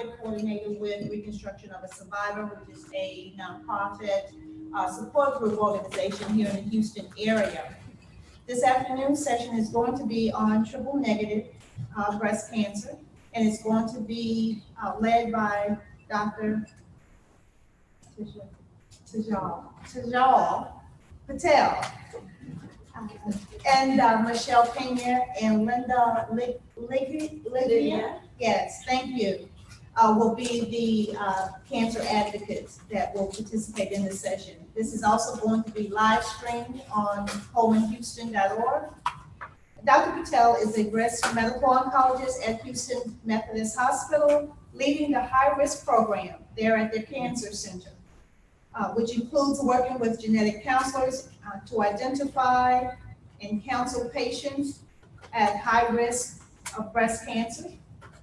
coordinator with Reconstruction of a Survivor, which is a nonprofit support group organization here in the Houston area. This afternoon session is going to be on triple negative breast cancer, and it's going to be led by Dr. Tajal Patel and Michelle Pena and Linda Lydia. Yes, thank you. Will be the cancer advocates that will participate in this session. This is also going to be live streamed on colemanhouston.org. Dr. Patel is a breast medical oncologist at Houston Methodist Hospital, leading the high-risk program there at their cancer center, which includes working with genetic counselors to identify and counsel patients at high risk of breast cancer.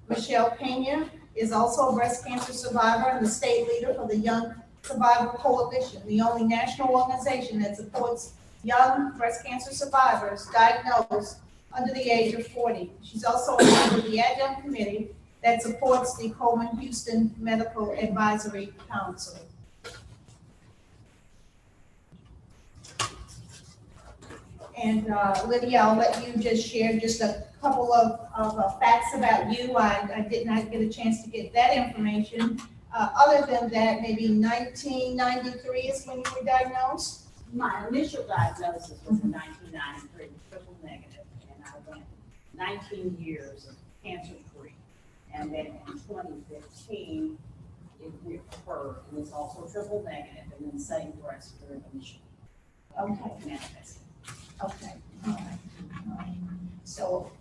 Michelle Pena is also a breast cancer survivor and the state leader for the Young Survivor Coalition, the only national organization that supports young breast cancer survivors diagnosed under the age of 40. She's also a member of the adjunct committee that supports the Coleman Houston Medical Advisory Council. And Lydia, I'll let you just share just a couple of facts about you. I did not get a chance to get that information. Other than that, maybe 1993 is when you were diagnosed? My initial diagnosis was in 1993, triple negative, and I went 19 years of cancer-free. And then in 2015, it recurred, and it's also triple negative, and then same breast for initially. Okay. Manifested. Okay. All right. So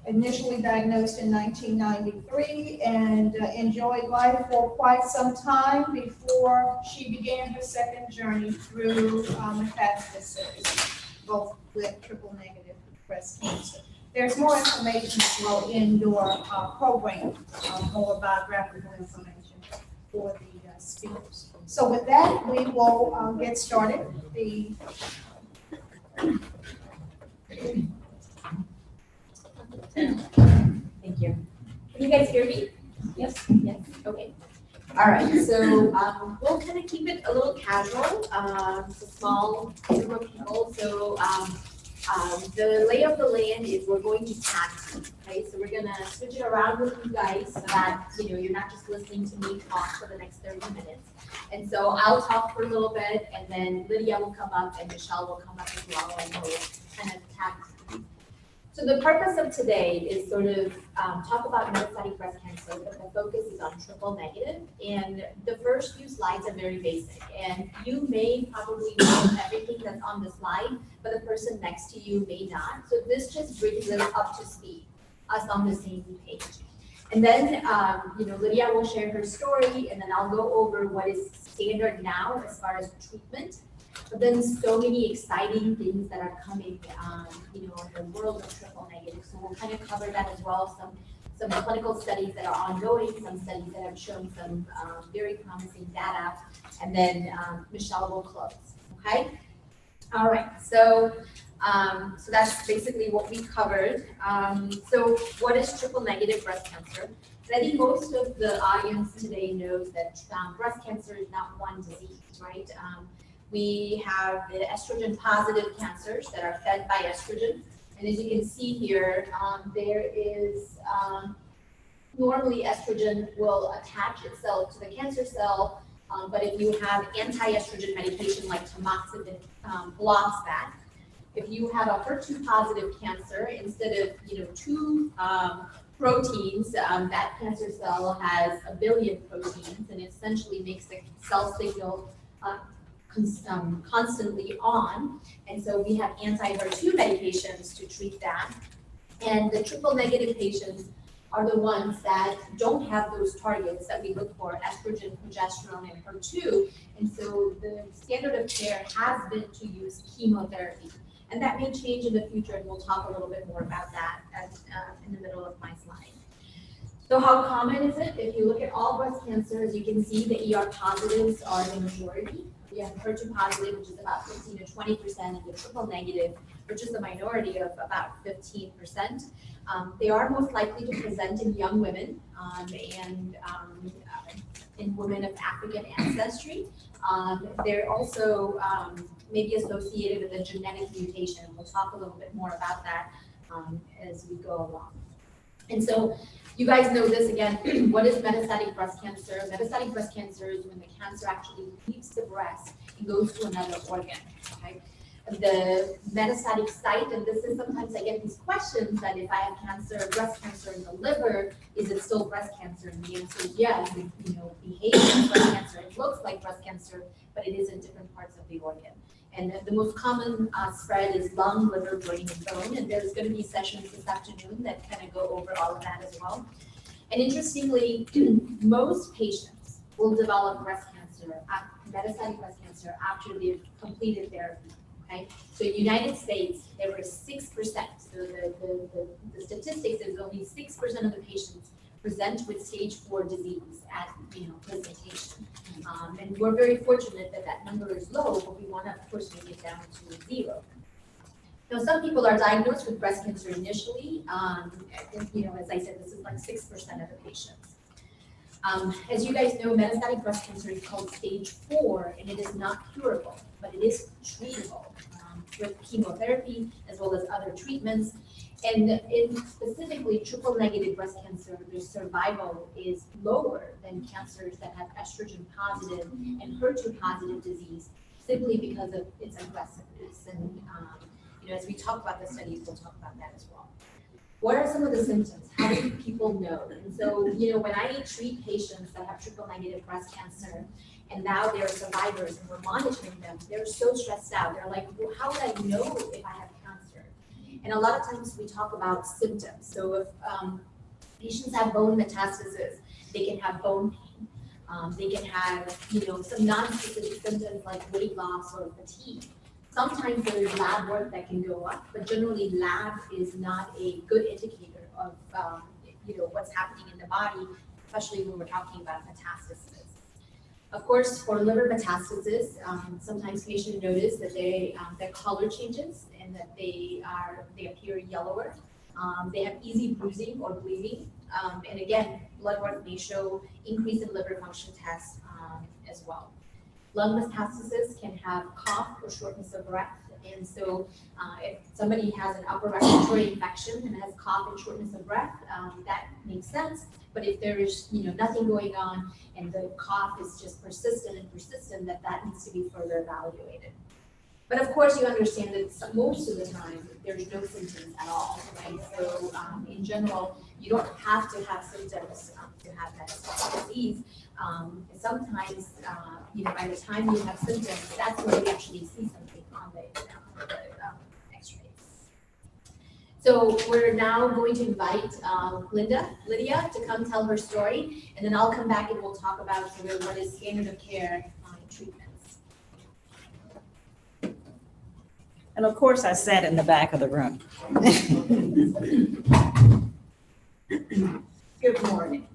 initially diagnosed in 1993 and enjoyed life for quite some time before she began her second journey through metastasis, both with triple negative breast cancer. There's more information as well in your program, more biographical information for the speakers. So with that, we will get started. Thank you. Can you guys hear me? Yes. Yes. Okay. All right. So we'll kind of keep it a little casual. It's a small group of people. So the lay of the land is we're going to tag team. Okay. So we're gonna switch it around with you guys so that you're not just listening to me talk for the next 30 minutes. And so I'll talk for a little bit, and then Lydia will come up, and Michelle will come up as well, and we'll kind of tag team. So the purpose of today is sort of talk about metastatic breast cancer, but the focus is on triple negative. And the first few slides are very basic. And you may probably know everything that's on the slide, but the person next to you may not. So this just brings us up to speed, us on the same page. And then, Lydia will share her story, and then I'll go over what is standard now as far as treatment. But then so many exciting things that are coming, in the world of triple negative. So we'll kind of cover that as well. Some clinical studies that are ongoing, some studies that have shown some very promising data, and then Michelle will close. Okay. All right. So that's basically what we covered. So what is triple negative breast cancer? And I think most of the audience today knows that breast cancer is not one disease, right? We have the estrogen positive cancers that are fed by estrogen. And as you can see here, there is normally estrogen will attach itself to the cancer cell. But if you have anti-estrogen medication like tamoxifen blocks that. If you have a HER2 positive cancer, instead of two proteins, that cancer cell has 1 billion proteins and essentially makes the cell signal constantly on. And so we have anti-HER2 medications to treat that. And the triple negative patients are the ones that don't have those targets that we look for, estrogen, progesterone, and HER2. And so the standard of care has been to use chemotherapy. And that may change in the future, and we'll talk a little bit more about that in the middle of my slide. So how common is it? If you look at all breast cancers, you can see the ER positives are the majority. you have HER2 positive, which is about 15 to 20%, and the triple negative, which is the minority of about 15%. They are most likely to present in young women and in women of African ancestry. They're also maybe associated with a genetic mutation. We'll talk a little bit more about that as we go along. And so you guys know this again. What is metastatic breast cancer? Metastatic breast cancer is when the cancer actually leaves the breast and goes to another organ. Okay? The metastatic site, and this is sometimes I get these questions that if I have cancer, breast cancer in the liver, is it still breast cancer? And the answer is yes. It, behaves like breast cancer. It looks like breast cancer, but it is in different parts of the organ. And the most common spread is lung, liver, brain, and bone. And there's going to be sessions this afternoon that kind of go over all of that as well. And interestingly, most patients will develop breast cancer, metastatic breast cancer, after they've completed therapy. Okay, so in the United States, there were 6%. So the statistics is only 6% of the patients present with stage 4 disease at presentation. And we're very fortunate that that number is low, but we want to, of course, make it down to 0. Now, some people are diagnosed with breast cancer initially. As I said, this is like 6% of the patients. As you guys know, metastatic breast cancer is called stage 4, and it is not curable, but it is treatable with chemotherapy as well as other treatments. And in specifically triple negative breast cancer, the survival is lower than cancers that have estrogen positive and HER2 positive disease, simply because of its aggressiveness. And as we talk about the studies, we'll talk about that as well. What are some of the symptoms? How do people know? And so, when I treat patients that have triple negative breast cancer, and now they're survivors and we're monitoring them, they're so stressed out. They're like, well, how would I know if I have cancer? And a lot of times we talk about symptoms. So if patients have bone metastasis, they can have bone pain. They can have, some non-specific symptoms like weight loss or fatigue. Sometimes there's lab work that can go up, but generally lab is not a good indicator of, what's happening in the body, especially when we're talking about metastasis. Of course, for liver metastasis, sometimes patients notice that their color changes and that they appear yellower. They have easy bruising or bleeding, and again, blood work may show increase in liver function tests as well. Lung metastasis can have cough or shortness of breath. And so if somebody has an upper respiratory infection and has cough and shortness of breath, that makes sense. But if there is nothing going on and the cough is just persistent, that needs to be further evaluated. But of course, you understand that most of the time, there's no symptoms at all. Right? So in general, you don't have to have symptoms to have metastatic disease. Sometimes, by the time you have symptoms, that's when you actually see something on the x-rays. So we're now going to invite Lydia, to come tell her story, and then I'll come back and we'll talk about sort of what is standard of care treatments. And of course, I sat in the back of the room. Good morning.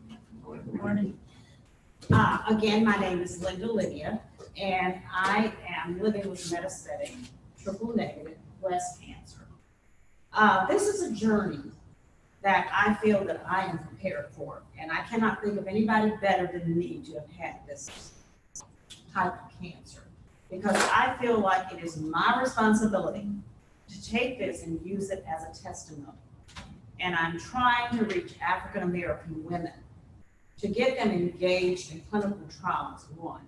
Good morning. Again, my name is Lydia, and I am living with metastatic triple negative breast cancer. This is a journey that I feel that I am prepared for, and I cannot think of anybody better than me to have had this type of cancer, because I feel like it is my responsibility to take this and use it as a testimony. And I'm trying to reach African American women to get them engaged in clinical trials, one,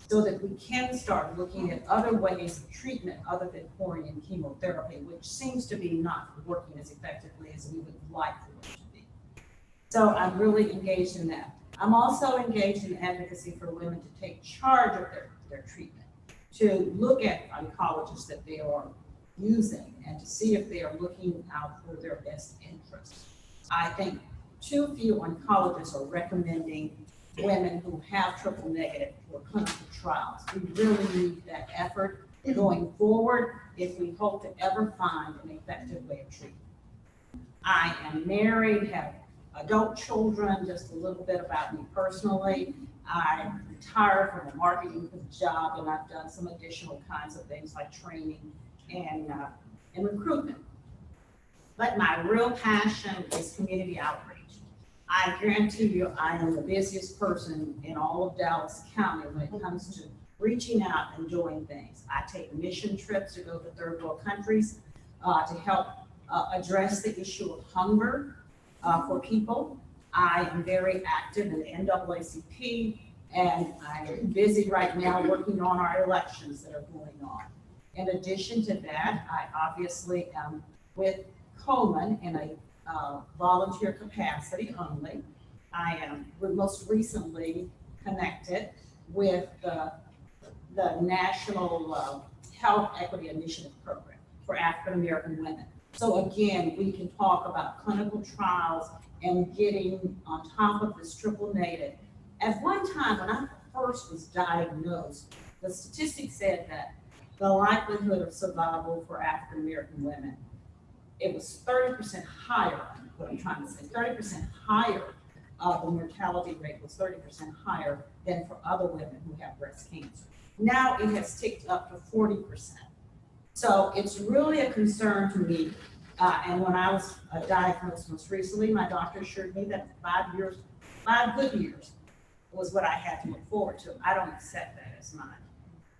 so that we can start looking at other ways of treatment other than pouring in chemotherapy, which seems to be not working as effectively as we would like for it to be. So I'm really engaged in that. I'm also engaged in advocacy for women to take charge of their treatment, to look at oncologists that they are using and to see if they are looking out for their best interests. I think too few oncologists are recommending women who have triple negative for clinical trials. We really need that effort going forward if we hope to ever find an effective way of treatment. I am married, have adult children. Just a little bit about me personally. I retired from the marketing job, and I've done some additional kinds of things like training and recruitment. But my real passion is community outreach. I guarantee you, I am the busiest person in all of Dallas County when it comes to reaching out and doing things. I take mission trips to go to third world countries to help address the issue of hunger for people. I am very active in the NAACP, and I'm busy right now working on our elections that are going on. In addition to that, I obviously am with Coleman in a volunteer capacity only. I am most recently connected with the National Health Equity Initiative Program for African American women. So again, we can talk about clinical trials and getting on top of this triple negative. At one time, when I first was diagnosed, the statistics said that the likelihood of survival for African American women, it was 30% higher, what I'm trying to say, 30% higher. The mortality rate was 30% higher than for other women who have breast cancer. Now it has ticked up to 40%. So it's really a concern to me. And when I was diagnosed most recently, my doctor assured me that 5 good years was what I had to look forward to. I don't accept that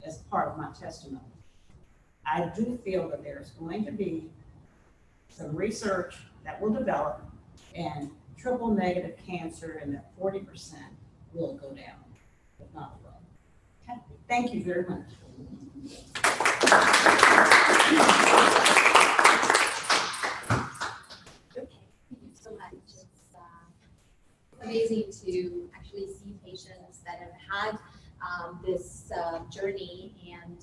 as part of my testimony. I do feel that there's going to be some research that will develop, and triple negative cancer, and that 40% will go down, if not below. Okay. Thank you very much. Okay, thank you so much. It's amazing to actually see patients that have had this journey and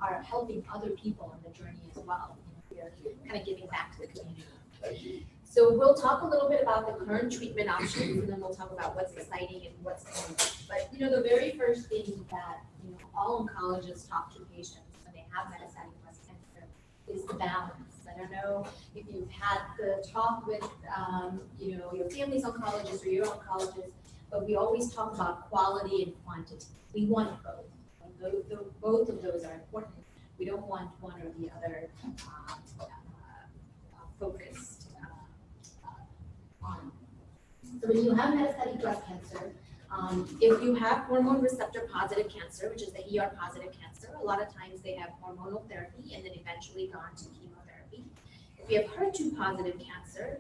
are helping other people on the journey as well. You know, we're kind of giving back to the community. Thank you. So we'll talk a little bit about the current treatment options, and then we'll talk about what's exciting and what's coming. But you know, the very first thing that all oncologists talk to patients when they have metastatic breast cancer is the balance. I don't know if you've had the talk with your family's oncologist or your oncologist, but we always talk about quality and quantity. We want both. Both of those are important. We don't want one or the other focused on. So when you have metastatic breast cancer, if you have hormone receptor positive cancer, which is the ER positive cancer, a lot of times they have hormonal therapy and then eventually go on to chemotherapy. If you have HER2 positive cancer,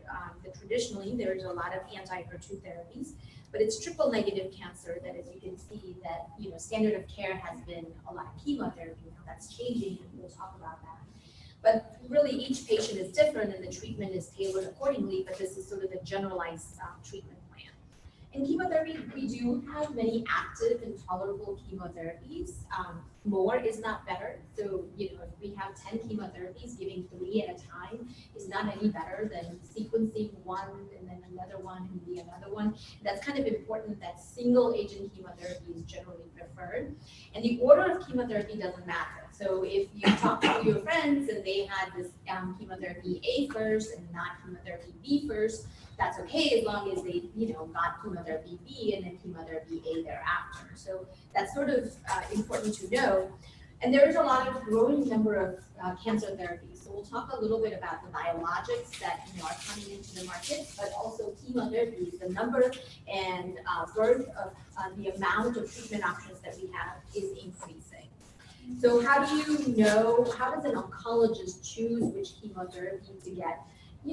traditionally there's a lot of anti-HER2 therapies, but it's triple negative cancer that, as you can see, that standard of care has been a lot of chemotherapy. Now that's changing, and we'll talk about that. But really, each patient is different, and the treatment is tailored accordingly. But this is sort of the generalized treatment plan. In chemotherapy, we do have many active and tolerable chemotherapies. More is not better. So, if we have 10 chemotherapies, giving 3 at a time is not any better than sequencing one and then another one and the another one. That's kind of important that single agent chemotherapy is generally preferred. And the order of chemotherapy doesn't matter. So if you talk to your friends and they had this chemotherapy A first and not chemotherapy B first, that's okay as long as they, got chemotherapy B and then chemotherapy A thereafter. So that's sort of important to know. And there's a lot of growing number of cancer therapies. So we'll talk a little bit about the biologics that are coming into the market, but also chemotherapies. The number and birth of the amount of treatment options that we have is increasing. So how does an oncologist choose which chemotherapy to get?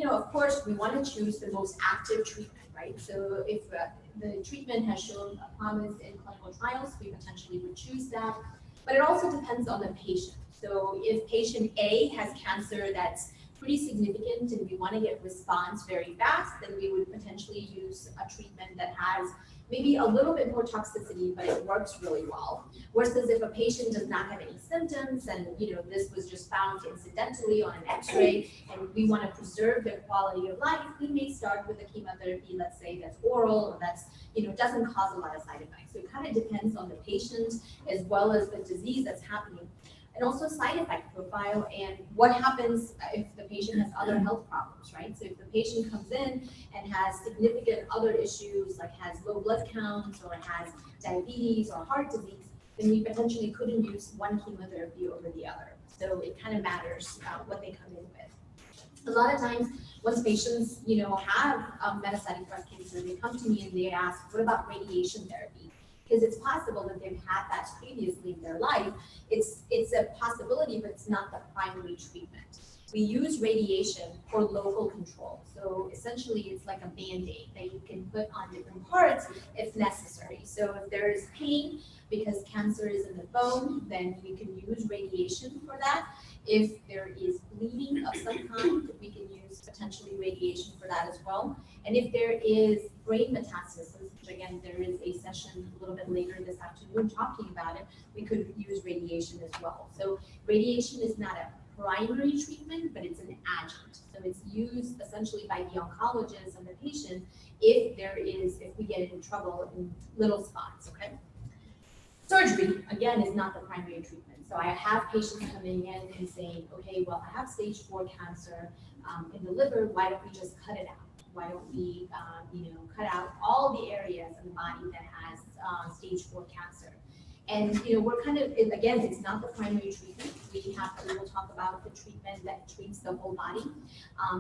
Of course, we want to choose the most active treatment, right? So if the treatment has shown a promise in clinical trials, we potentially would choose that. But it also depends on the patient. So if patient A has cancer that's pretty significant and we want to get response very fast, then we would potentially use a treatment that has maybe a little bit more toxicity, but it works really well. Versus if a patient does not have any symptoms and this was just found incidentally on an X-ray, and we want to preserve their quality of life, we may start with a chemotherapy, let's say that's oral, or that's doesn't cause a lot of side effects. So it kind of depends on the patient as well as the disease that's happening. and also side effect profile and what happens if the patient has other health problems, right? So if the patient comes in and has significant other issues, like has low blood counts or has diabetes or heart disease, then we potentially couldn't use one chemotherapy over the other. So it kind of matters what they come in with. A lot of times, once patients, have metastatic breast cancer, they come to me and they ask, what about radiation therapy? Because it's possible that they've had that previously in their life. It's a possibility, but it's not the primary treatment. We use radiation for local control. So essentially, it's like a Band-Aid that you can put on different parts if necessary. So if there is pain because cancer is in the bone, then we can use radiation for that. If there is bleeding of some kind, we can use potentially radiation for that as well. And if there is brain metastasis, which again, there is a session a little bit later this afternoon talking about it, we could use radiation as well. So radiation is not a primary treatment, but it's an adjunct. So it's used essentially by the oncologist and the patient if we get in trouble in little spots, okay? Surgery, again, is not the primary treatment. So I have patients coming in and saying, okay, well, I have stage 4 cancer in the liver, why don't we just cut it out? Why don't we, cut out all the areas of the body that has stage 4 cancer? And, we're kind of, again, it's not the primary treatment. We'll talk about the treatment that treats the whole body.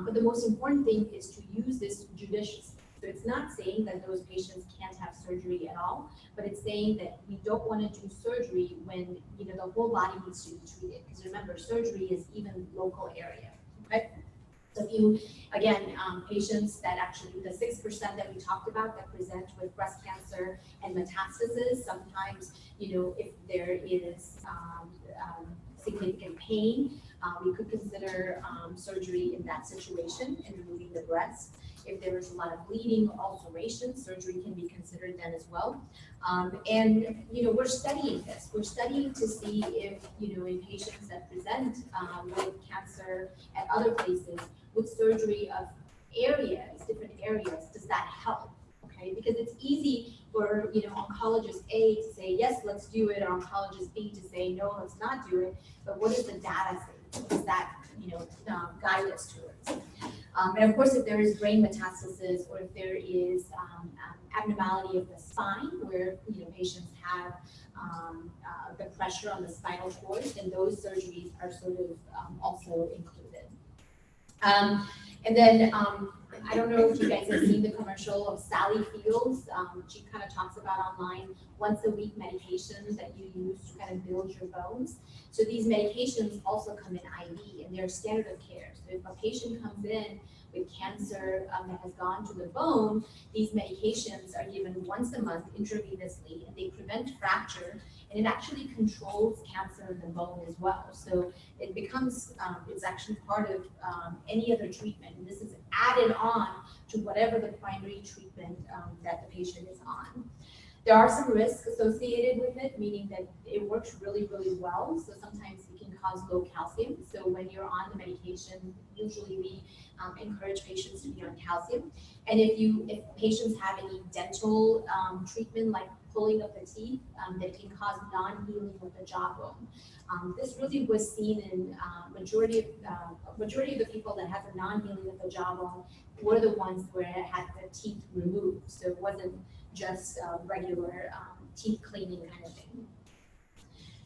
But the most important thing is to use this judiciously. So it's not saying that those patients can't have surgery at all, but it's saying that we don't want to do surgery when, the whole body needs to be treated. Because remember, surgery is even local area, okay? So if you, again, patients that actually, the 6% that we talked about that present with breast cancer and metastasis, sometimes, if there is significant pain, we could consider surgery in that situation and removing the breast. If there is a lot of bleeding or ulceration, surgery can be considered then as well. And, we're studying this. We're studying to see if, in patients that present with cancer at other places, with surgery of different areas, does that help? Okay, because it's easy for, oncologist A to say, yes, let's do it, or oncologist B to say, no, let's not do it. But what does the data say? What does that, guide us towards? And of course, if there is brain metastasis or if there is abnormality of the spine where patients have the pressure on the spinal cord, then those surgeries are sort of also included. And then I don't know if you guys have seen the commercial of Sally Fields. She kind of talks about online once a week medications that you use to kind of build your bones. So these medications also come in IV and they're standard of care. So if a patient comes in with cancer that has gone to the bone, these medications are given once a month intravenously and they prevent fracture and it actually controls cancer in the bone as well. So it becomes, it's actually part of any other treatment. And this is added on to whatever the primary treatment that the patient is on. There are some risks associated with it, meaning that it works really, really well. So sometimes it can cause low calcium. So when you're on the medication, usually we encourage patients to be on calcium. And if patients have any dental treatment, like pulling of the teeth, that can cause non-healing of the jawbone. This really was seen in majority of the people that had the non-healing of the jawbone were the ones where it had the teeth removed. So it wasn't just regular teeth cleaning kind of thing.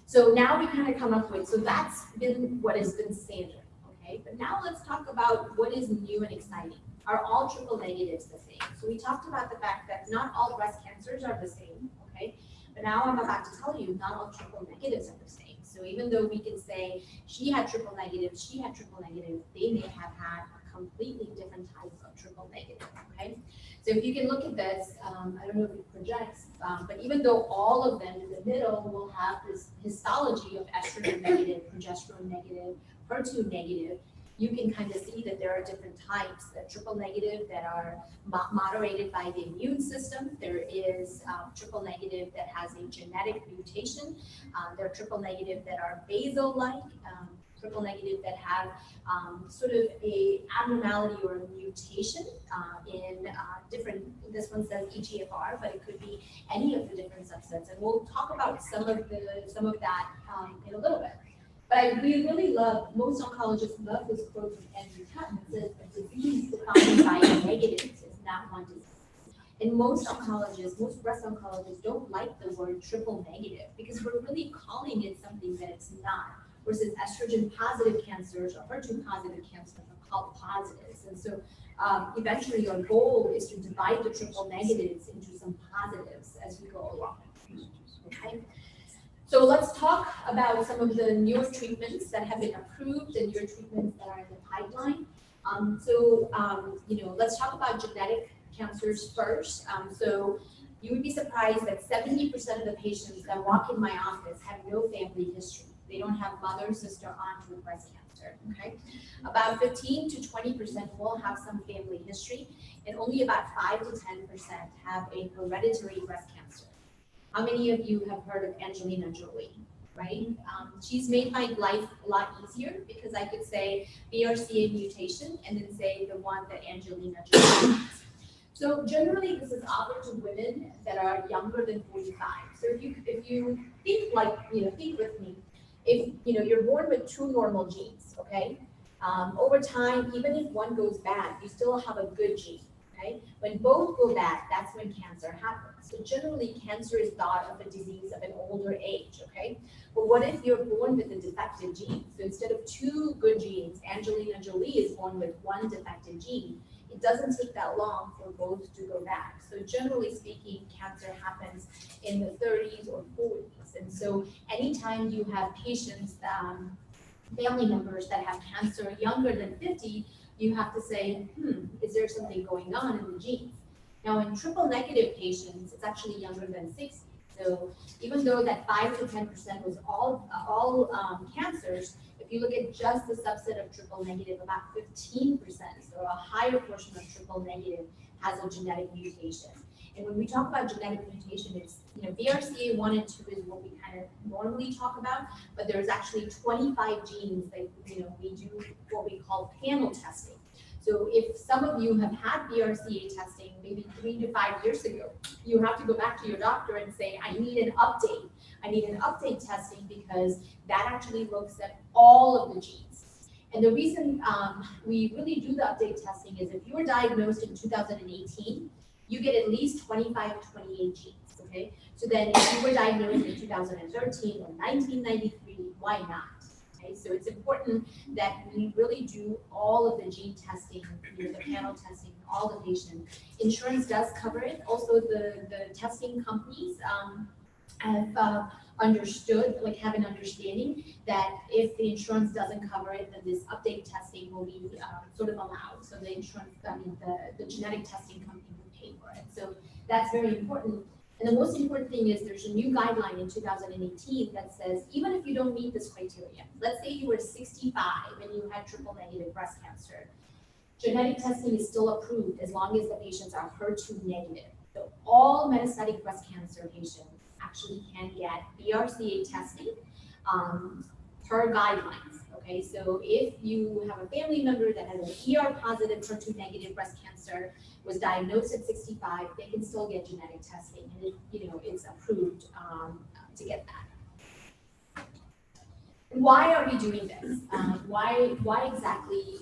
So now we kind of come up with, so that's been what has been standard, okay? But now let's talk about what is new and exciting. Are all triple negatives the same? So we talked about the fact that not all breast cancers are the same, okay? But now I'm about to tell you not all triple negatives are the same. So even though we can say she had triple negative, they may have had a completely different type of triple negative, okay? So if you can look at this, I don't know if it projects, but even though all of them in the middle will have this histology of estrogen negative, progesterone negative, HER2 negative, you can kind of see that there are different types. The triple negative that are moderated by the immune system. There is triple negative that has a genetic mutation. There are triple negative that are basal-like, triple negative that have sort of a abnormality or a mutation in different, this one says EGFR, but it could be any of the different subsets. And we'll talk about some of that in a little bit. But we really love, most oncologists love this quote from Andrew Tutton that says, a disease defined by negatives is not one disease. And most oncologists, most breast oncologists don't like the word triple negative because we're really calling it something that it's not. Versus estrogen positive cancers or HER2 positive cancers are called positives. And so eventually our goal is to divide the triple negatives into some positives as we go along. Okay. So let's talk about some of the newer treatments that have been approved and newer treatments that are in the pipeline. Let's talk about genetic cancers first. So you would be surprised that 70% of the patients that walk in my office have no family history. They don't have mother, sister, aunt with breast cancer, okay? About 15 to 20% will have some family history, and only about 5 to 10% have a hereditary breast cancer. How many of you have heard of Angelina Jolie, right? She's made my life a lot easier because I could say BRCA mutation and then say the one that Angelina Jolie has. So generally, this is offered to women that are younger than 45. So if you think think with me, if you're born with 2 normal genes, okay? Over time, even if one goes bad, you still have a good gene, okay? When both go bad, that's when cancer happens. So generally, cancer is thought of a disease of an older age, okay? But what if you're born with a defective gene? So instead of 2 good genes, Angelina Jolie is born with 1 defective gene. It doesn't take that long for both to go back. So generally speaking, cancer happens in the 30s or 40s. And so anytime you have patients, family members that have cancer younger than 50, you have to say, is there something going on in the genes? Now in triple negative patients, it's actually younger than 60. So even though that 5 to 10% was all cancers, if you look at just the subset of triple negative, about 15%, so a higher portion of triple negative has a genetic mutation. And when we talk about genetic mutation, it's, BRCA1 and 2 is what we kind of normally talk about, but there's actually 25 genes that, we do what we call panel testing. So if some of you have had BRCA testing maybe 3 to 5 years ago, you have to go back to your doctor and say, I need an update. I need an update testing because that actually looks at all of the genes. And the reason we really do the update testing is if you were diagnosed in 2018, you get at least 25 to 28 genes, okay? So then if you were diagnosed in 2013 or 1993, why not? Okay, so it's important that we really do all of the gene testing, the panel testing, all the patients. Insurance does cover it. Also, the testing companies have understood, have an understanding that if the insurance doesn't cover it, then this update testing will be sort of allowed. So the insurance, the genetic testing company will pay for it. So that's very important. And the most important thing is there's a new guideline in 2018 that says, even if you don't meet this criteria, let's say you were 65 and you had triple negative breast cancer, genetic testing is still approved as long as the patients are HER2 negative. So all metastatic breast cancer patients actually can get BRCA testing per guidelines. Okay, so if you have a family member that has an ER positive HER2 negative breast cancer, was diagnosed at 65, they can still get genetic testing, and it's approved to get that. Why are we doing this? Why exactly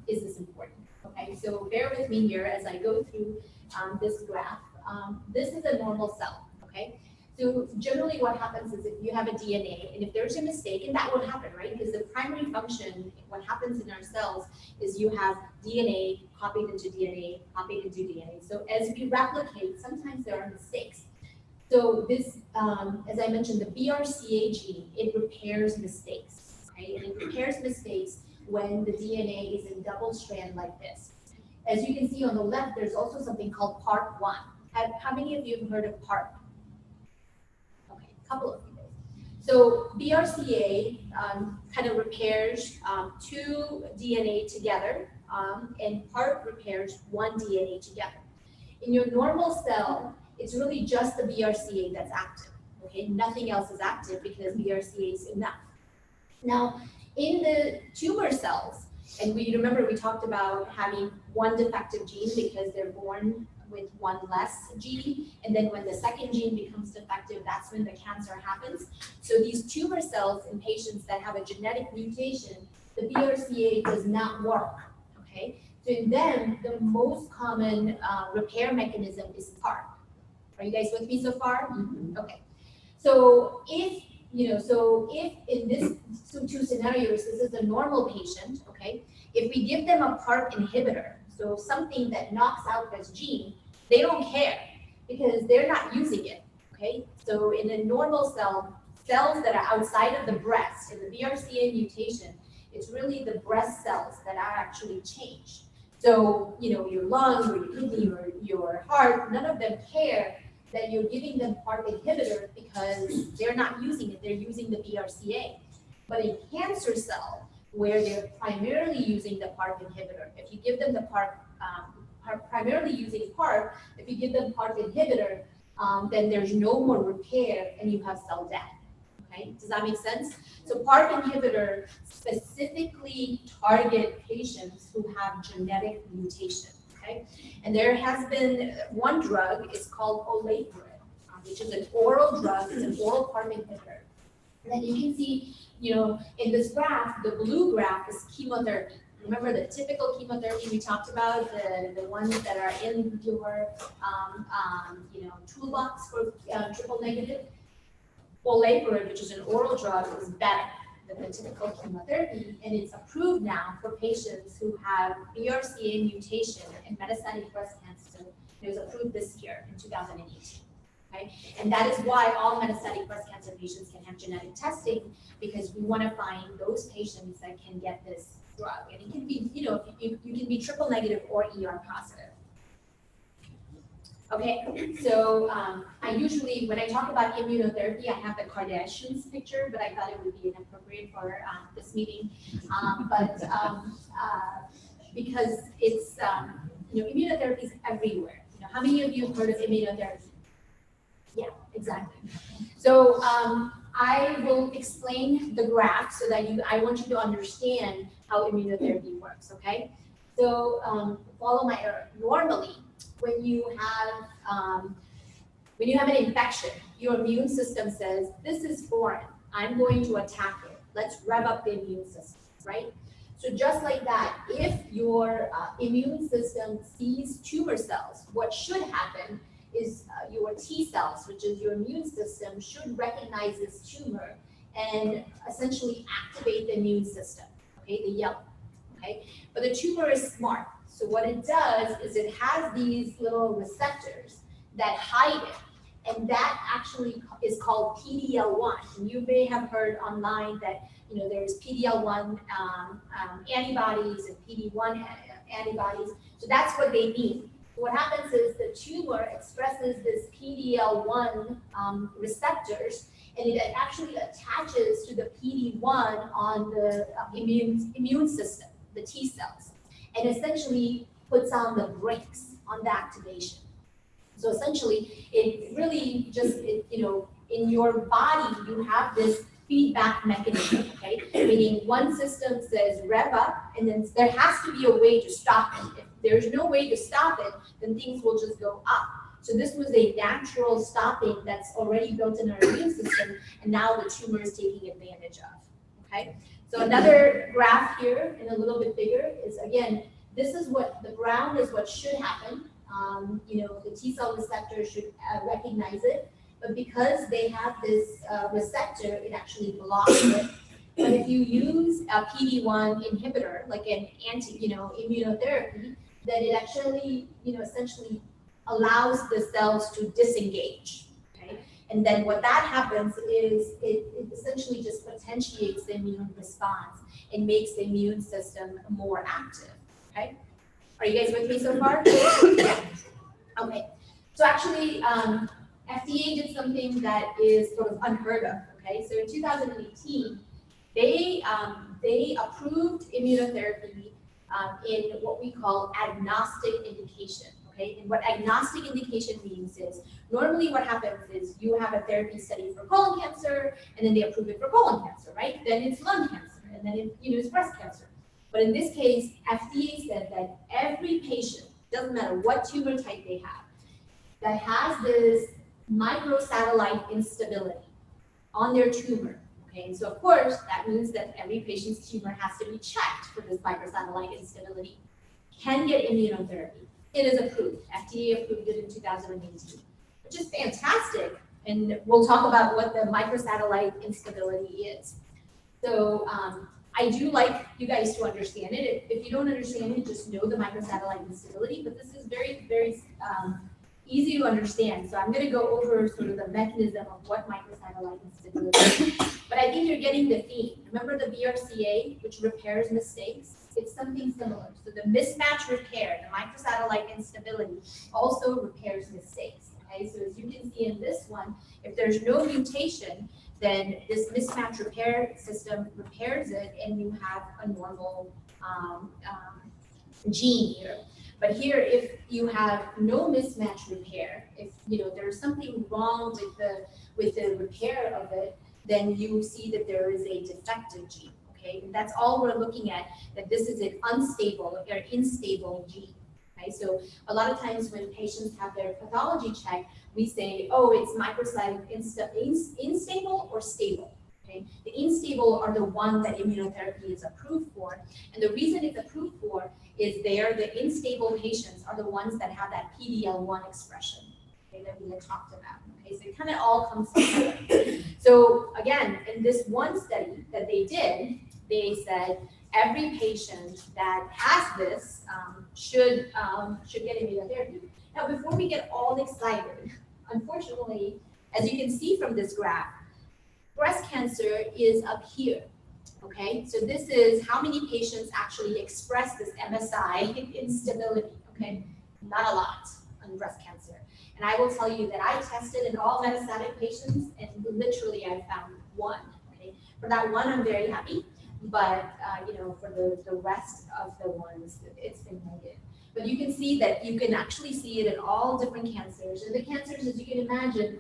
is this important? Okay, so bear with me here as I go through this graph. This is a normal cell. Okay. So generally what happens is if you have a DNA and if there's a mistake, and that will happen, right? Because the primary function, what happens in our cells is you have DNA copied into DNA, copied into DNA. So as we replicate, sometimes there are mistakes. So this, as I mentioned, the BRCA gene, it repairs mistakes, okay? And it repairs mistakes when the DNA is in double strand like this. As you can see on the left, there's also something called PARP1. How many of you have heard of PARP? Couple of you. So BRCA kind of repairs 2 DNA together, and PARP repairs 1 DNA together. In your normal cell, it's really just the BRCA that's active. Okay, nothing else is active because BRCA is enough. Now, in the tumor cells, and we remember we talked about having 1 defective gene because they're born with one less gene, and then when the second gene becomes defective, that's when the cancer happens. So these tumor cells in patients that have a genetic mutation, the BRCA does not work, okay? So in them, the most common repair mechanism is PARP. Are you guys with me so far? Mhm. Okay. So if, if in this two scenarios, this is a normal patient, okay? If we give them a PARP inhibitor, so something that knocks out this gene, they don't care because they're not using it, okay? So in a normal cell, cells that are outside of the breast, in the BRCA mutation, it's really the breast cells that are actually changed. So, your lung or your kidney or your heart, none of them care that you're giving them PARP inhibitor because they're not using it, they're using the BRCA. But in cancer cell, where they're primarily using the PARP inhibitor, if you give them the primarily using PARP, if you give them PARP inhibitor, then there's no more repair and you have cell death. Okay, does that make sense? So PARP inhibitor specifically target patients who have genetic mutation. Okay, and there has been one drug, it's called olaparib, which is an oral drug, it's an oral PARP inhibitor. And then you can see, in this graph, the blue graph is chemotherapy. Remember the typical chemotherapy we talked about, the ones that are in your, toolbox for triple negative? Olaparib, which is an oral drug, is better than the typical chemotherapy, and it's approved now for patients who have BRCA mutation and metastatic breast cancer. It was approved this year in 2018. Okay? And that is why all metastatic breast cancer patients can have genetic testing, because we want to find those patients that can get this drug. And it can be, you can be triple negative or ER positive. Okay, so I usually, when I talk about immunotherapy, I have the Kardashians picture, but I thought it would be inappropriate for this meeting. Because it's, immunotherapy is everywhere. How many of you have heard of immunotherapy? Yeah, exactly. So I will explain the graph so that I want you to understand how immunotherapy works, okay? So follow my error. Normally, when you have an infection, your immune system says, this is foreign, I'm going to attack it. Let's rev up the immune system, right? So just like that, if your immune system sees tumor cells, what should happen is your T cells, which is your immune system, should recognize this tumor and essentially activate the immune system, okay, the yellow, okay? But the tumor is smart. So what it does is it has these little receptors that hide it, and that actually is called PD-L1. And you may have heard online that there's PD-L1 antibodies and PD-1 antibodies. So that's what they mean. What happens is the tumor expresses this PD-L1 receptors, and it actually attaches to the PD-1 on the immune system, the T cells, and essentially puts on the brakes on the activation. So essentially, it really just, in your body, you have this feedback mechanism, okay? Meaning one system says rev up, and then there has to be a way to stop it. If there's no way to stop it, then things will just go up. So this was a natural stopping that's already built in our immune system, and now the tumor is taking advantage of, okay? So another graph here, and a little bit bigger, is again, this is what, the brown is what should happen. The T cell receptor should recognize it, but because they have this receptor, it actually blocks it. But if you use a PD-1 inhibitor, like an immunotherapy, then it actually, essentially allows the cells to disengage, okay? And then what that happens is it essentially just potentiates the immune response and makes the immune system more active, okay? Are you guys with me so far? Yeah. Okay. So actually, FDA did something that is sort of unheard of, okay? So in 2018, they approved immunotherapy in what we call agnostic indication, okay? And what agnostic indication means is, normally what happens is you have a therapy study for colon cancer, and then they approve it for colon cancer, right? Then it's lung cancer, and then it's breast cancer. But in this case, FDA said that every patient doesn't matter what tumor type they have, that has this microsatellite instability on their tumor. Okay, and so of course, that means that every patient's tumor has to be checked for this microsatellite instability, can get immunotherapy. It is approved. FDA approved it in 2018, which is fantastic. And we'll talk about what the microsatellite instability is. So I do like you guys to understand it. If you don't understand it, just know the microsatellite instability, but this is very, very easy to understand. So I'm going to go over sort of the mechanism of what microsatellite instability is. But I think you're getting the theme. Remember the BRCA, which repairs mistakes? It's something similar. So the mismatch repair, the microsatellite instability, also repairs mistakes. Okay, so as you can see in this one, if there's no mutation, then this mismatch repair system repairs it, and you have a normal gene here. But here, if you have no mismatch repair, if there's something wrong with the repair of it, then you see that there is a defective gene. Okay, and that's all we're looking at. That this is an unstable or unstable gene. Okay, so a lot of times when patients have their pathology checked, we say, oh, it's microsatellite unstable or stable. Okay, the unstable are the ones that immunotherapy is approved for, and the reason it's approved for is the unstable patients are the ones that have that PD-L1 expression, okay, that we had talked about. Okay, so it kind of all comes together. So again, in this one study that they did, they said every patient that has this should get immunotherapy. Now, before we get all excited, unfortunately, as you can see from this graph, breast cancer is up here. Okay, so this is how many patients actually express this MSI instability. Okay, not a lot on breast cancer. And I will tell you that I tested in all metastatic patients, and literally I found one. Okay, for that one, I'm very happy. But for the rest of the ones, it's been negative. But you can see that you can actually see it in all different cancers. And the cancers, as you can imagine,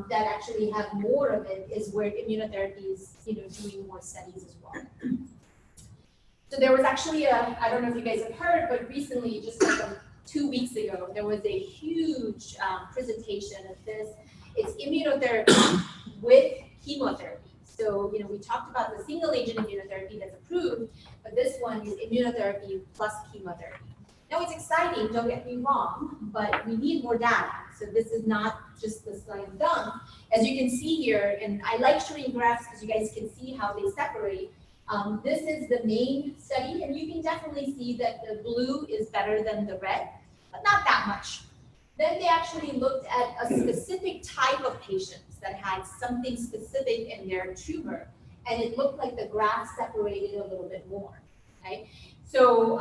that actually have more of it is where immunotherapy is, doing more studies as well. So there was actually I don't know if you guys have heard, but recently, just like 2 weeks ago, there was a huge presentation of this. It's immunotherapy with chemotherapy. So, we talked about the single agent immunotherapy that's approved, but this one is immunotherapy plus chemotherapy. Now, it's exciting, don't get me wrong, but we need more data. So this is not just the slam dunk. As you can see here, and I like showing graphs because you guys can see how they separate. This is the main study, and you can definitely see that the blue is better than the red, but not that much. Then they actually looked at a specific type of patients that had something specific in their tumor, and it looked like the graph separated a little bit more. Okay, so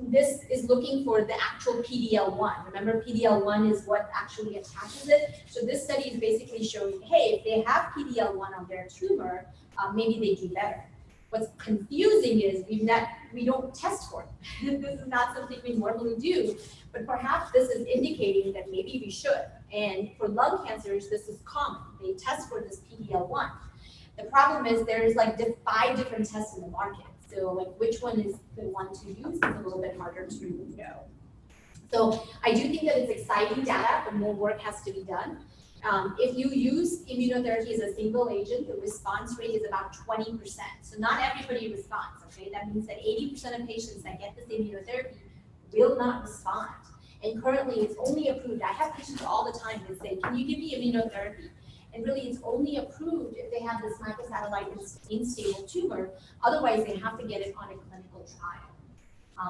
this is looking for the actual PD-L1. Remember, PD-L1 is what actually attaches it. So this study is basically showing, hey, if they have PD-L1 on their tumor, maybe they do better. What's confusing is we don't test for it. This is not something we normally do, but perhaps this is indicating that maybe we should. And for lung cancers, this is common. They test for this PD-L1. The problem is there's like 5 different tests in the market. So like which one is the one to use is a little bit harder to know. So I do think that it's exciting data, but more work has to be done. If you use immunotherapy as a single agent, the response rate is about 20%. So not everybody responds, okay? That means that 80% of patients that get this immunotherapy will not respond. And currently it's only approved. I have patients all the time that say, can you give me immunotherapy? And really it's only approved if they have this microsatellite unstable tumor. Otherwise they have to get it on a clinical trial.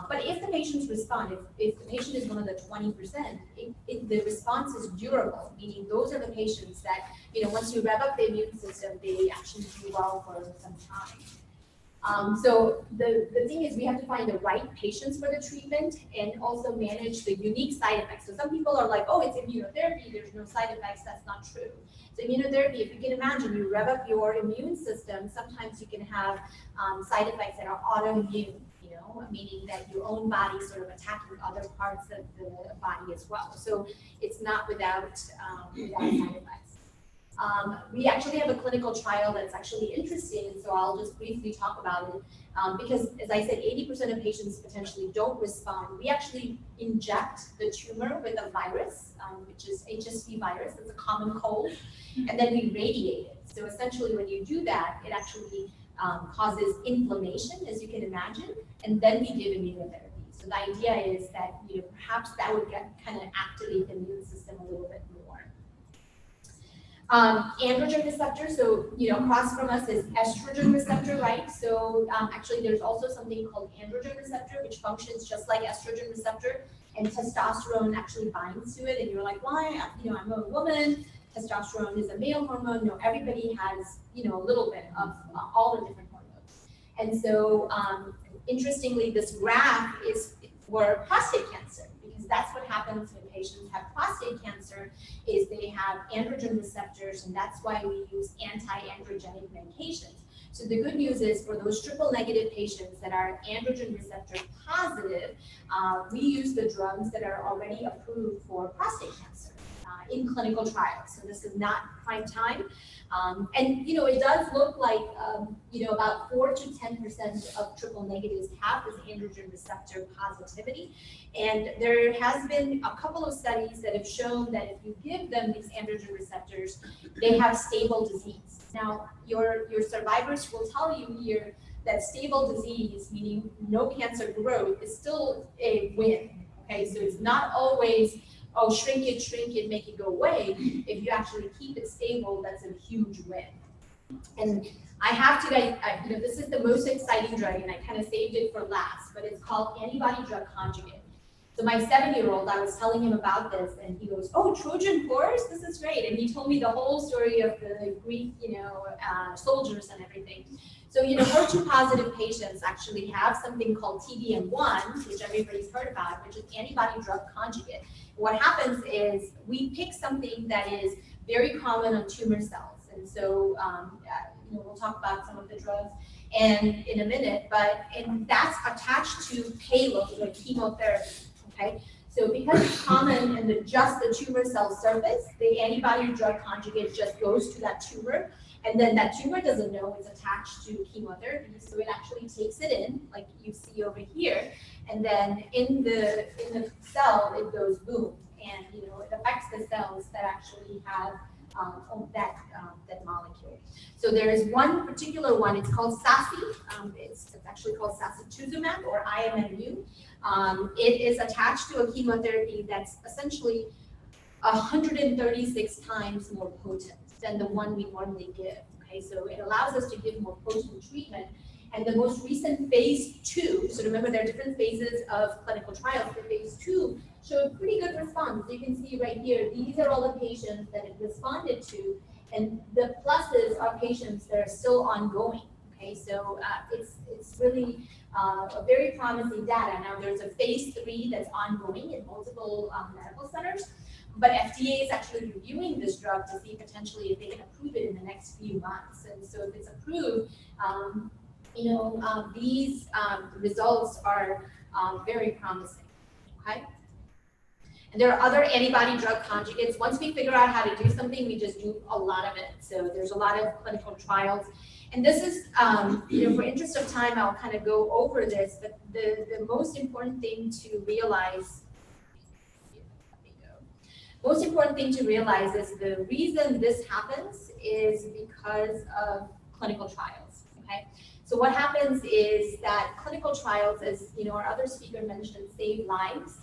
But if the patients respond, if the patient is one of the 20%, the response is durable, meaning those are the patients that, once you rev up the immune system, they actually do well for some time. So the thing is we have to find the right patients for the treatment and also manage the unique side effects. So some people are like, oh, it's immunotherapy, there's no side effects. That's not true. So immunotherapy, if you can imagine, you rev up your immune system, sometimes you can have side effects that are autoimmune. Meaning that your own body sort of attacking other parts of the body as well. So it's not without side effects. We actually have a clinical trial that's actually interesting, and so I'll just briefly talk about it. Because as I said, 80% of patients potentially don't respond. We actually inject the tumor with a virus, which is HSV virus. It's a common cold, and then we radiate it. So essentially when you do that, it actually causes inflammation, as you can imagine, and then we give immunotherapy. So the idea is that, perhaps that would kind of activate the immune system a little bit more. Androgen receptor, so, across from us is estrogen receptor, right? So actually there's also something called androgen receptor, which functions just like estrogen receptor, and testosterone actually binds to it. And you're like, why? I'm a woman, testosterone is a male hormone. No, everybody has, a little bit of all the different hormones. And so interestingly, this graph is for prostate cancer, because that's what happens when patients have prostate cancer, is they have androgen receptors, and that's why we use anti-androgenic medications. So the good news is for those triple negative patients that are androgen receptor positive, we use the drugs that are already approved for prostate cancer in clinical trials. So this is not prime time. And it does look like about 4 to 10% of triple negatives have this androgen receptor positivity. And there has been a couple of studies that have shown that if you give them these androgen receptors, they have stable disease. Now, your survivors will tell you here that stable disease, meaning no cancer growth, is still a win. Okay, so it's not always, oh, shrink it, make it go away. If you actually keep it stable, that's a huge win. And I have to, this is the most exciting drug, and I kind of saved it for last, but it's called antibody drug conjugate. So my 7-year-old, I was telling him about this, and he goes, oh, Trojan horse, this is great. And he told me the whole story of the Greek, soldiers and everything. So, HER2 positive patients actually have something called TDM1, which everybody's heard about, which is antibody drug conjugate. What happens is we pick something that is very common on tumor cells. And so, we'll talk about some of the drugs and in a minute, and that's attached to payload or chemotherapy, okay? So because it's common in just the tumor cell surface, the antibody drug conjugate just goes to that tumor, and then that tumor doesn't know it's attached to chemotherapy, so it actually takes it in, like you see over here, and then in the cell it goes boom, and it affects the cells that actually have that molecule. So there is one particular one, it's called SASI, it's actually called sacituzumab or IMMU. It is attached to a chemotherapy that's essentially 136 times more potent than the one we normally give. Okay, so it allows us to give more potent treatment. And the most recent phase 2, so remember there are different phases of clinical trials. The phase 2 showed pretty good response. You can see right here, these are all the patients that it responded to, and the pluses are patients that are still ongoing. Okay, so it's really a very promising data. Now there's a phase 3 that's ongoing in multiple medical centers, but FDA is actually reviewing this drug to see potentially if they can approve it in the next few months. And so if it's approved, these results are very promising, okay? And there are other antibody drug conjugates. Once we figure out how to do something, we just do a lot of it. So there's a lot of clinical trials. And this is, for interest of time, I'll kind of go over this, but the most important thing to realize, is the reason this happens is because of clinical trials, okay? So what happens is that clinical trials, as our other speaker mentioned, save lives,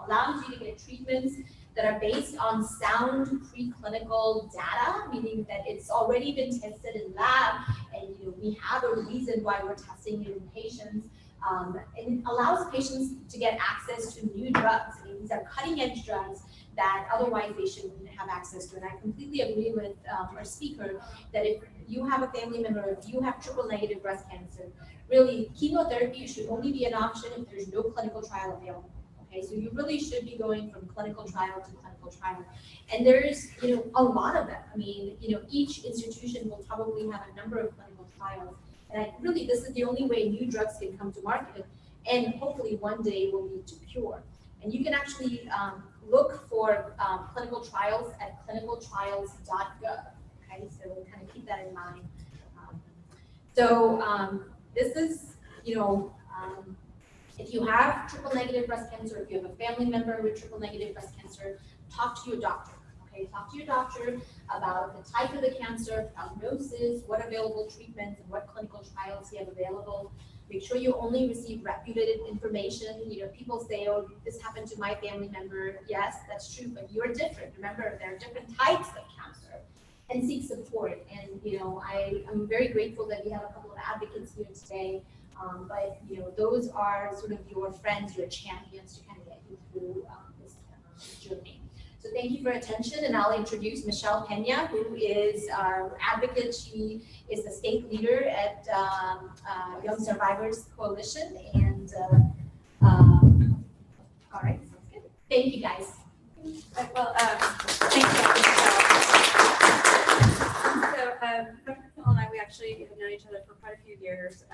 allows you to get treatments that are based on sound preclinical data, meaning that it's already been tested in lab, and we have a reason why we're testing it in patients. And it allows patients to get access to new drugs. I mean, these are cutting-edge drugs that otherwise they shouldn't have access to. And I completely agree with our speaker that if you have a family member, if you have triple-negative breast cancer, really chemotherapy should only be an option if there's no clinical trial available. Okay, so you really should be going from clinical trial to clinical trial. And there's, a lot of them. I mean, each institution will probably have a number of clinical trials. And this is the only way new drugs can come to market, and hopefully one day will lead to cure. And you can actually look for clinical trials at clinicaltrials.gov. okay? So kind of keep that in mind. So this is, if you have triple negative breast cancer, if you have a family member with triple negative breast cancer, talk to your doctor, okay? Talk to your doctor about the type of the cancer, prognosis, what available treatments, and what clinical trials you have available. Make sure you only receive reputed information. People say, oh, this happened to my family member. Yes, that's true, but you're different. Remember, there are different types of cancer, and seek support. And, I'm very grateful that we have a couple of advocates here today. But those are sort of your friends, your champions to kind of get you through this journey. So thank you for attention, and I'll introduce Michelle Pena, who is our advocate. She is the state leader at Young Survivors Coalition. And all right, sounds good. Thank you, guys. Well, thank you, Dr. Michelle. So, Dr. Phil and I, we actually have known each other for quite a few years.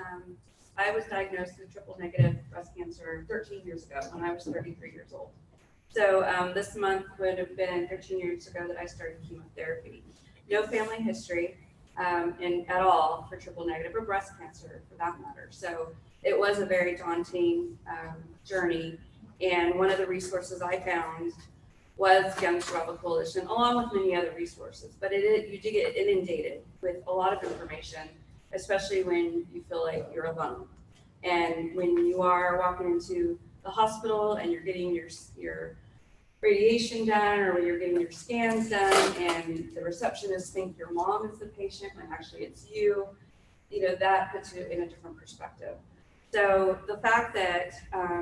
I was diagnosed with triple negative breast cancer 13 years ago when I was 33 years old. So this month would have been 13 years ago that I started chemotherapy. No family history at all for triple negative or breast cancer for that matter. So it was a very daunting journey. And one of the resources I found was Young Survivor Coalition, along with many other resources. But you do get inundated with a lot of information, especially when you feel like you're alone. And when you are walking into the hospital and you're getting your radiation done, or when you're getting your scans done, and the receptionists think your mom is the patient when actually it's you, that puts you in a different perspective. So the fact that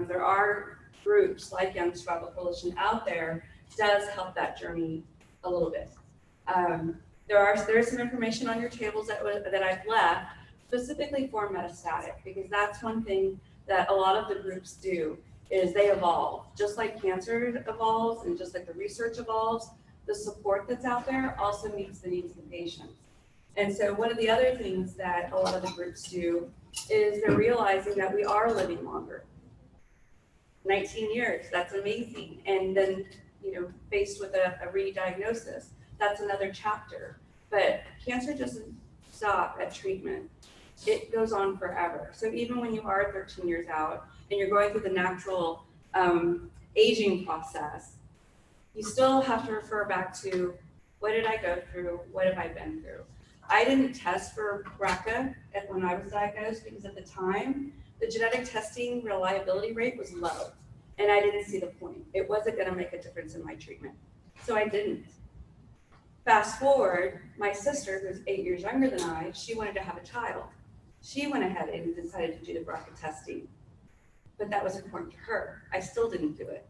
there are groups like Young Survivor Coalition out there does help that journey a little bit. There's some information on your tables that I've left specifically for metastatic, because that's one thing that a lot of the groups do is they evolve. Just like cancer evolves and just like the research evolves, the support that's out there also meets the needs of the patients. And so one of the other things that a lot of the groups do is they're realizing that we are living longer. 19 years, that's amazing. And then, faced with a re-diagnosis, that's another chapter. But cancer doesn't stop at treatment. It goes on forever. So even when you are 13 years out and you're going through the natural aging process, you still have to refer back to, what did I go through? What have I been through? I didn't test for BRCA when I was diagnosed because at the time, the genetic testing reliability rate was low. And I didn't see the point. It wasn't going to make a difference in my treatment. So I didn't. Fast forward, my sister, who's 8 years younger than I, she wanted to have a child. She went ahead and decided to do the BRCA testing. But that was important to her. I still didn't do it.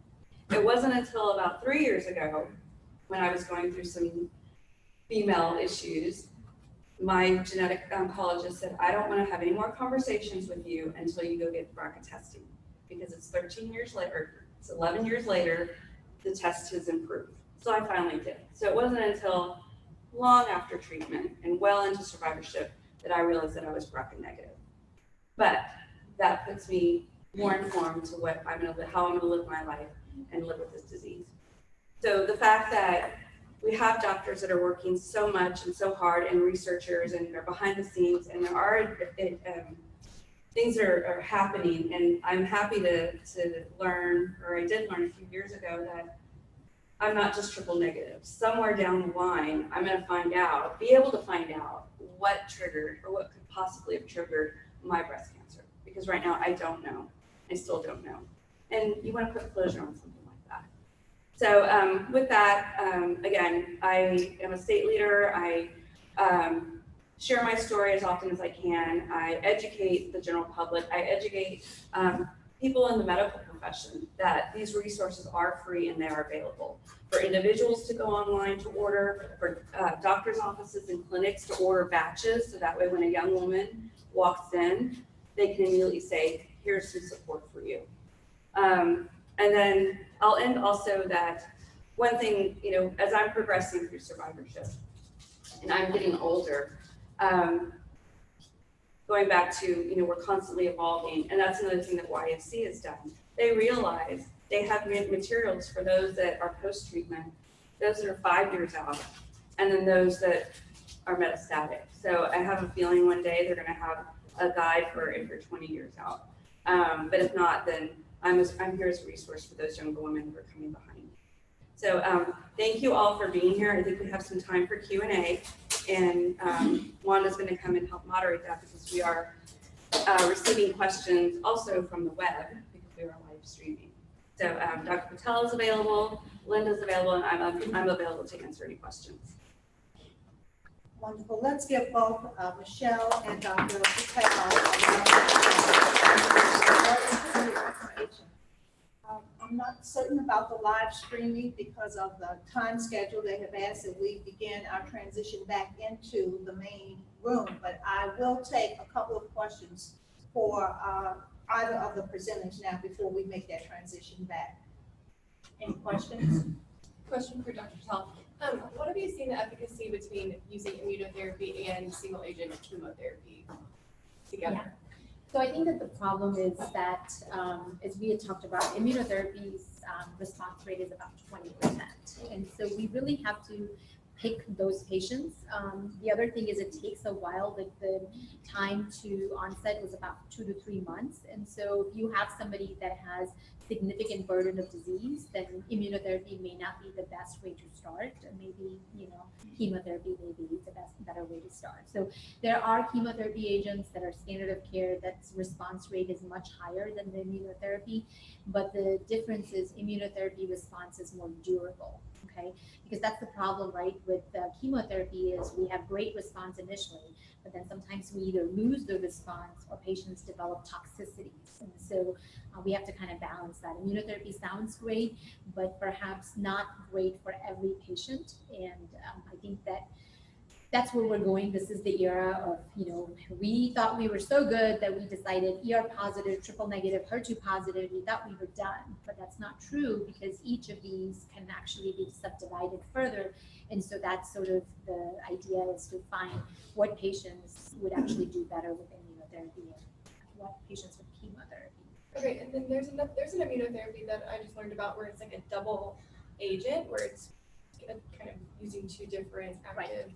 It wasn't until about 3 years ago, when I was going through some female issues, my genetic oncologist said, I don't want to have any more conversations with you until you go get BRCA testing. Because it's 13 years later, it's 11 years later, the test has improved. So I finally did. So it wasn't until long after treatment and well into survivorship that I realized that I was BRCA negative. But that puts me more informed to how I'm gonna live my life and live with this disease. So the fact that we have doctors that are working so much and so hard, and researchers, and they're behind the scenes, and there are things are happening, and I'm happy to learn, or I did learn a few years ago, that I'm not just triple negative. Somewhere down the line, I'm going to be able to find out what triggered, or what could possibly have triggered my breast cancer. Because right now I don't know. I still don't know. And you want to put closure on something like that. So with that, again, I am a state leader. I share my story as often as I can. I educate the general public. I educate people in the medical profession that these resources are free and they are available for individuals to go online to order, for doctors' offices and clinics to order batches, so that way when a young woman walks in, they can immediately say, here's some support for you. And then I'll end also that one thing, as I'm progressing through survivorship and I'm getting older, going back to, we're constantly evolving, and that's another thing that YFC has done. They realize they have materials for those that are post-treatment, those that are 5 years out, and then those that are metastatic. So I have a feeling one day they're going to have a guide for if you're 20 years out. But if not, then I'm here as a resource for those younger women who are coming behind me. So thank you all for being here. I think we have some time for Q&A, and Wanda's going to come and help moderate that because we are receiving questions also from the web because we are live streaming. So Dr. Patel is available, Linda's available, and I'm available to answer any questions. Wonderful. Let's give both Michelle and Dr. Patel. I'm not certain about the live streaming because of the time schedule. They have asked that we begin our transition back into the main room, but I will take a couple of questions for either of the presenters now before we make that transition back. Any questions? Question for Dr. Patel. What have you seen the efficacy between using immunotherapy and single agent chemotherapy together? Yeah. So I think that the problem is that, as we had talked about, immunotherapy's response rate is about 20%. And so we really have to pick those patients. The other thing is it takes a while. The time to onset was about 2 to 3 months. And so if you have somebody that has significant burden of disease, then immunotherapy may not be the best way to start. And maybe, chemotherapy may be the better way to start. So there are chemotherapy agents that are standard of care that's response rate is much higher than the immunotherapy, but the difference is immunotherapy response is more durable. Okay, because that's the problem, right? With chemotherapy is we have great response initially, but then sometimes we either lose the response or patients develop toxicities. And so we have to kind of balance that. Immunotherapy sounds great, but perhaps not great for every patient. And I think that's where we're going. This is the era of, we thought we were so good that we decided ER positive, triple negative, HER2 positive, we thought we were done, but that's not true because each of these can actually be subdivided further. And so that's sort of the idea is to find what patients would actually do better with immunotherapy and what patients with chemotherapy. Okay, and then there's an immunotherapy that I just learned about where it's like a double agent where it's kind of using two different active. Right.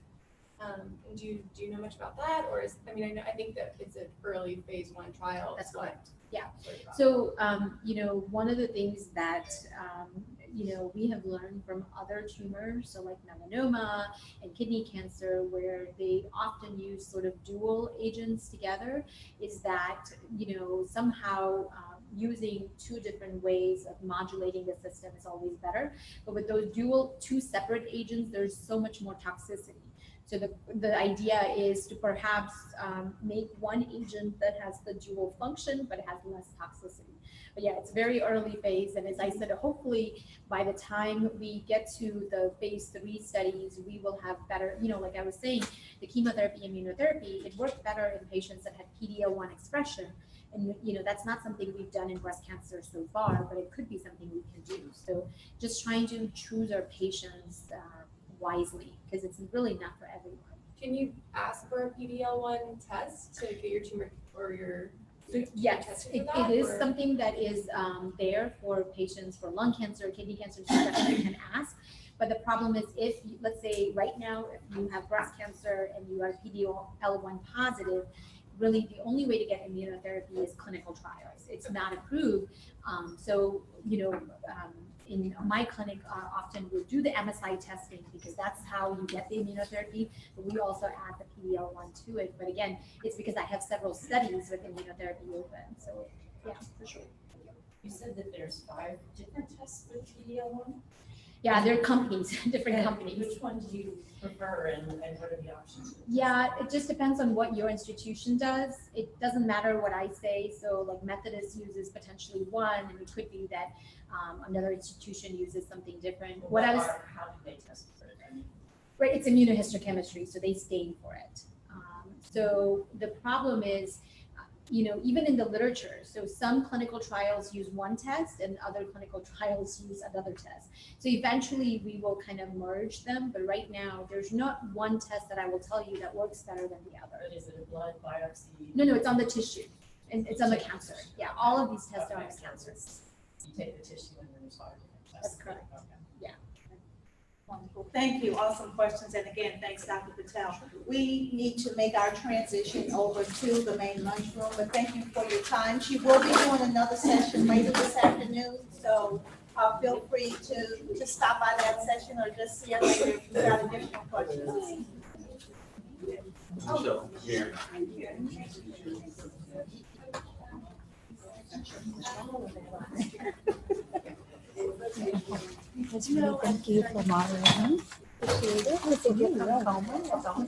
And do you know much about that, or I think that it's an early phase 1 trial. That's correct. Yeah. About. So one of the things that we have learned from other tumors, so like melanoma and kidney cancer, where they often use sort of dual agents together, is that somehow using two different ways of modulating the system is always better. But with those two separate agents, there's so much more toxicity. So the idea is to perhaps make one agent that has the dual function, but has less toxicity. But yeah, it's very early phase. And as I said, hopefully by the time we get to the phase 3 studies, we will have better, like I was saying, the chemotherapy, immunotherapy, it worked better in patients that had PD-L1 expression. And, that's not something we've done in breast cancer so far, but it could be something we can do. So just trying to choose our patients wisely, because it's really not for everyone. Can you ask for a PD-L1 test to get your tumor or your yes, it is something that is there for patients for lung cancer, kidney cancer, that you can ask. But the problem is if, let's say right now, if you have breast cancer and you are PD-L1 positive, really the only way to get immunotherapy is clinical trials. It's not approved. In my clinic, often we'll do the MSI testing because that's how you get the immunotherapy, but we also add the PD-L1 to it. But again, it's because I have several studies with immunotherapy open. So yeah, for sure. You said that there's 5 different tests with PD-L1? Yeah, they're companies, different companies. Which one do you prefer and what are the options? Yeah, it just depends on what your institution does. It doesn't matter what I say. So like Methodist uses potentially one, and it could be that another institution uses something different. How do they test for it? Right, it's immunohistochemistry, so they stain for it. So the problem is, even in the literature, so some clinical trials use one test and other clinical trials use another test. So eventually we will kind of merge them, but right now there's not one test that I will tell you that works better than the other. But is it a blood biopsy? No, it's on the tissue and it's on the cancer. Yeah, all of these tests are on the cancer. You take the tissue and then there's 5 different tests. That's correct. Okay. Yeah. Wonderful. Thank you. Awesome questions. And again, thanks, Dr. Patel. We need to make our transition over to the main lunchroom, but thank you for your time. She will be doing another session later this afternoon, so feel free to stop by that session or just see us later if you've got additional questions. So, here. Thank you for moderating. Appreciate it. It's a gift from Coleman. That's all.